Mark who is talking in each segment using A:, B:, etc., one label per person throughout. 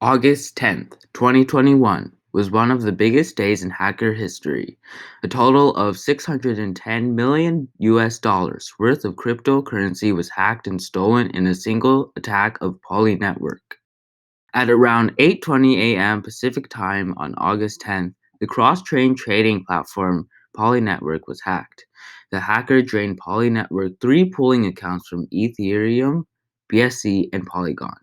A: August 10th, 2021 was one of the biggest days in hacker history. A total of 610 million US dollars worth of cryptocurrency was hacked and stolen in a single attack of PolyNetwork. At around 8:20 a.m. Pacific Time on August 10th, the cross-chain trading platform PolyNetwork was hacked. The hacker drained PolyNetwork three pooling accounts from Ethereum, BSC, and Polygon.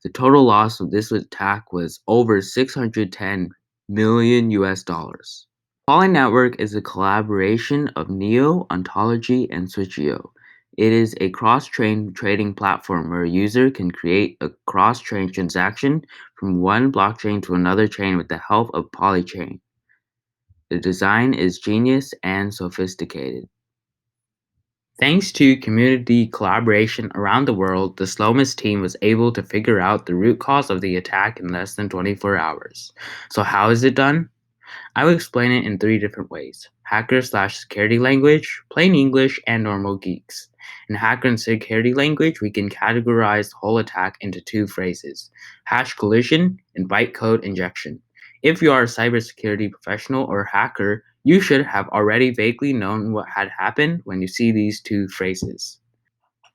A: The total loss of this attack was over 610 million US dollars. PolyNetwork is a collaboration of Neo, Ontology, and Switcheo. It is a cross-chain trading platform where a user can create a cross-chain transaction from one blockchain to another chain with the help of Polychain. The design is genius and sophisticated. Thanks to community collaboration around the world, the Slomis team was able to figure out the root cause of the attack in less than 24 hours. So how is it done? I will explain it in three different ways: hacker/security language, plain English, and normal geeks. In hacker and security language, we can categorize the whole attack into two phrases: hash collision and bytecode injection. If you are a cybersecurity professional or hacker, you should have already vaguely known what had happened when you see these two phrases.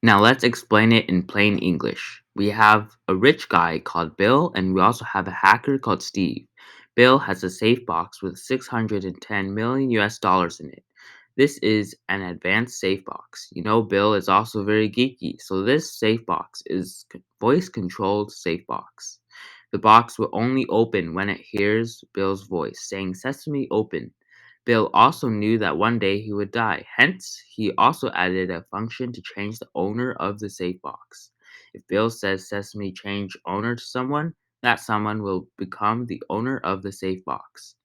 A: Now let's explain it in plain English. We have a rich guy called Bill, and we also have a hacker called Steve. Bill has a safe box with 610 million US dollars in it. This is an advanced safe box. You know, Bill is also very geeky, so this safe box is voice controlled safe box. The box will only open when it hears Bill's voice saying "Sesame, open." Bill also knew that one day he would die, hence, he also added a function to change the owner of the safe box. If Bill says "Sesame, change owner" to someone, that someone will become the owner of the safe box.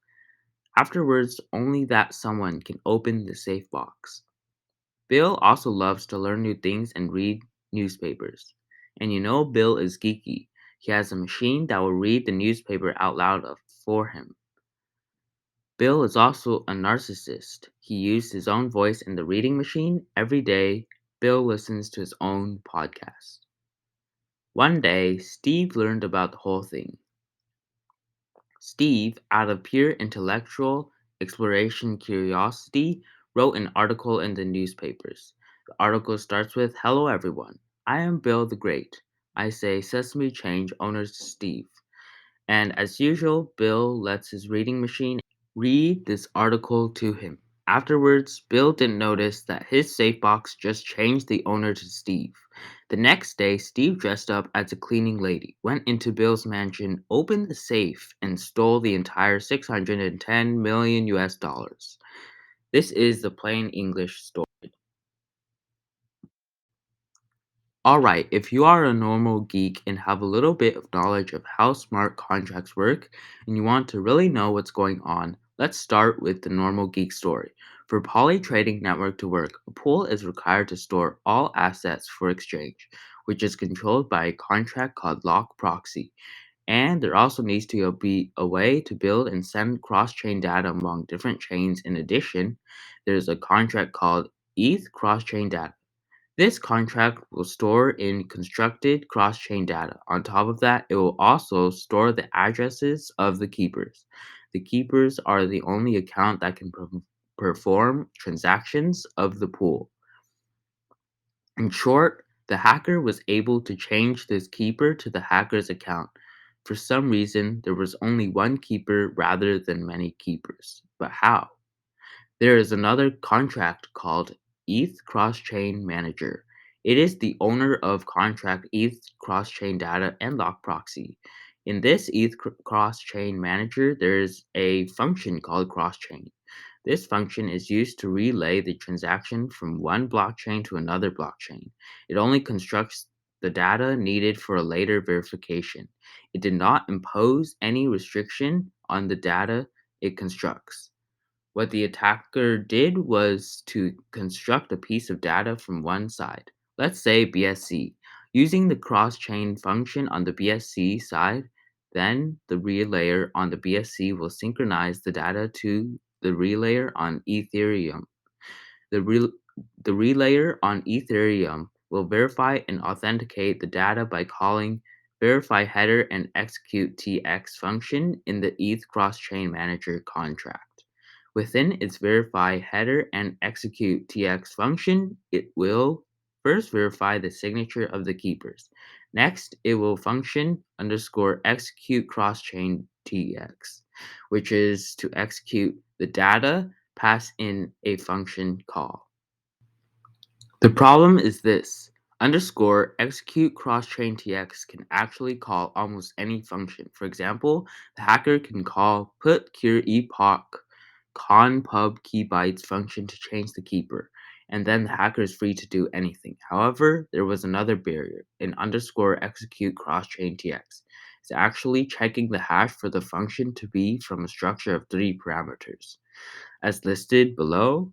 A: Afterwards, only that someone can open the safe box. Bill also loves to learn new things and read newspapers. And you know Bill is geeky. He has a machine that will read the newspaper out loud for him. Bill is also a narcissist. He used his own voice in the reading machine. Every day, Bill listens to his own podcast. One day, Steve learned about the whole thing. Steve, out of pure intellectual exploration curiosity, wrote an article in the newspapers. The article starts with, "Hello everyone. I am Bill the Great. I say Sesame change owners to Steve." And as usual, Bill lets his reading machine read this article to him. Afterwards, Bill didn't notice that his safe box just changed the owner to Steve. The next day, Steve dressed up as a cleaning lady, went into Bill's mansion, opened the safe, and stole the entire 610 million US dollars. This is the plain English story. Alright, if you are a normal geek and have a little bit of knowledge of how smart contracts work, and you want to really know what's going on, let's start with the normal geek story. For Poly Trading Network to work, a pool is required to store all assets for exchange, which is controlled by a contract called lock proxy. And there also needs to be a way to build and send cross-chain data among different chains. In addition, there's a contract called ETH cross-chain data. This contract will store in constructed cross-chain data. On top of that, it will also store the addresses of the keepers. The keepers are the only account that can perform transactions of the pool. In short, the hacker was able to change this keeper to the hacker's account. For some reason, there was only one keeper rather than many keepers. But how? There is another contract called ETH Cross-Chain Manager. It is the owner of contract ETH Cross-Chain Data and Lock Proxy. In this ETH Cross-Chain Manager, there is a function called cross-chain. This function is used to relay the transaction from one blockchain to another blockchain. It only constructs the data needed for a later verification. It did not impose any restriction on the data it constructs. What the attacker did was to construct a piece of data from one side, let's say BSC, using the cross-chain function on the BSC side. Then the relayer on the BSC will synchronize the data to the relayer on Ethereum. The, re- the relayer on Ethereum will verify and authenticate the data by calling verify header and execute TX function in the ETH cross-chain manager contract. Within its verify header and execute TX function, it will first verify the signature of the keepers. Next, it will function underscore execute cross-chain TX, which is to execute the data passed in a function call. The problem is this. Underscore execute cross-chain TX can actually call almost any function. For example, the hacker can call put cure epoch con pub key bytes function to change the keeper, and then the hacker is free to do anything. However, there was another barrier. In underscore execute cross-chain TX is actually checking the hash for the function to be from a structure of 3 parameters. As listed below,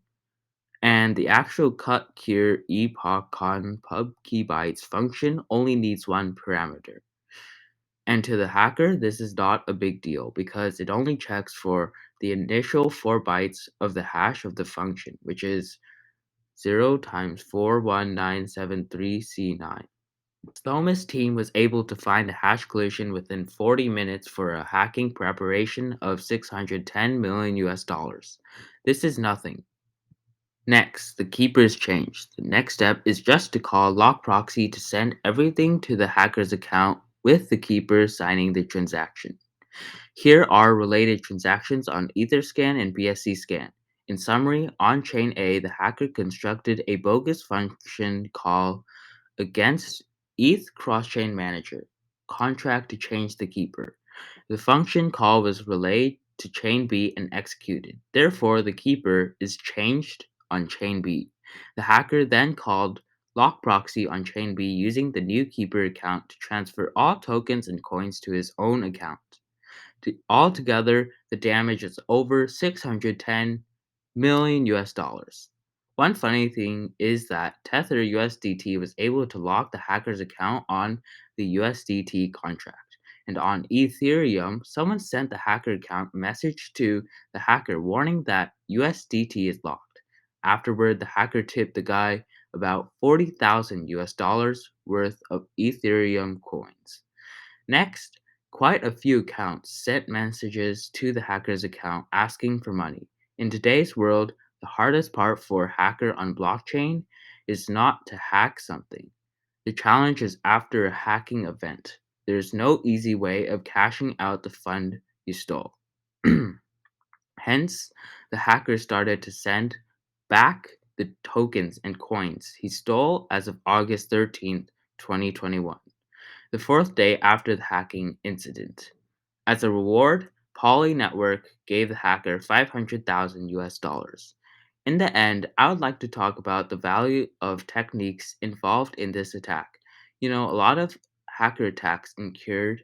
A: and the actual cut cure epoch con pub key bytes function only needs one parameter. And to the hacker, this is not a big deal because it only checks for the initial 4 bytes of the hash of the function, which is 0 times 41973C9. Sloma's team was able to find a hash collision within 40 minutes for a hacking preparation of 610 million US dollars. This is nothing. Next, the keeper is changed. The next step is just to call lock proxy to send everything to the hacker's account with the keeper signing the transaction. Here are related transactions on Etherscan and BSC scan. In summary, on chain A, the hacker constructed a bogus function call against ETH cross-chain manager contract to change the keeper. The function call was relayed to chain B and executed. Therefore, the keeper is changed on chain B. The hacker then called lock proxy on chain B using the new keeper account to transfer all tokens and coins to his own account. Altogether, the damage is over 610 million US dollars. One funny thing is that Tether USDT was able to lock the hacker's account on the USDT contract. And on Ethereum, someone sent the hacker account a message to the hacker warning that USDT is locked. Afterward, the hacker tipped the guy about 40,000 US dollars worth of Ethereum coins. Next, quite a few accounts sent messages to the hacker's account asking for money. In today's world, the hardest part for a hacker on blockchain is not to hack something. The challenge is after a hacking event. There's no easy way of cashing out the fund you stole. Hence, the hacker started to send back the tokens and coins he stole as of August 13th, 2021, the fourth day after the hacking incident. As a reward, PolyNetwork gave the hacker 500,000 US dollars. In the end, I would like to talk about the value of techniques involved in this attack. A lot of hacker attacks incurred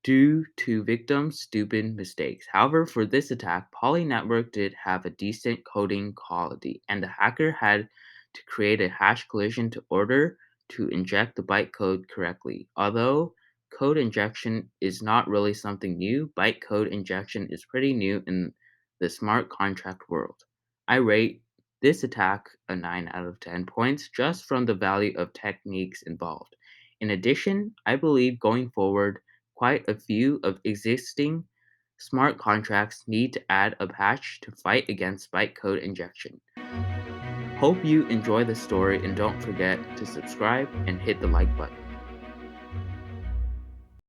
A: due to victims' stupid mistakes. However, for this attack, PolyNetwork did have a decent coding quality, and the hacker had to create a hash collision to order to inject the bytecode correctly. Although code injection is not really something new, bytecode injection is pretty new in the smart contract world. I rate this attack a 9 out of 10 points just from the value of techniques involved. In addition, I believe going forward, quite a few of existing smart contracts need to add a patch to fight against bytecode injection. Hope you enjoy the story and don't forget to subscribe and hit the like button.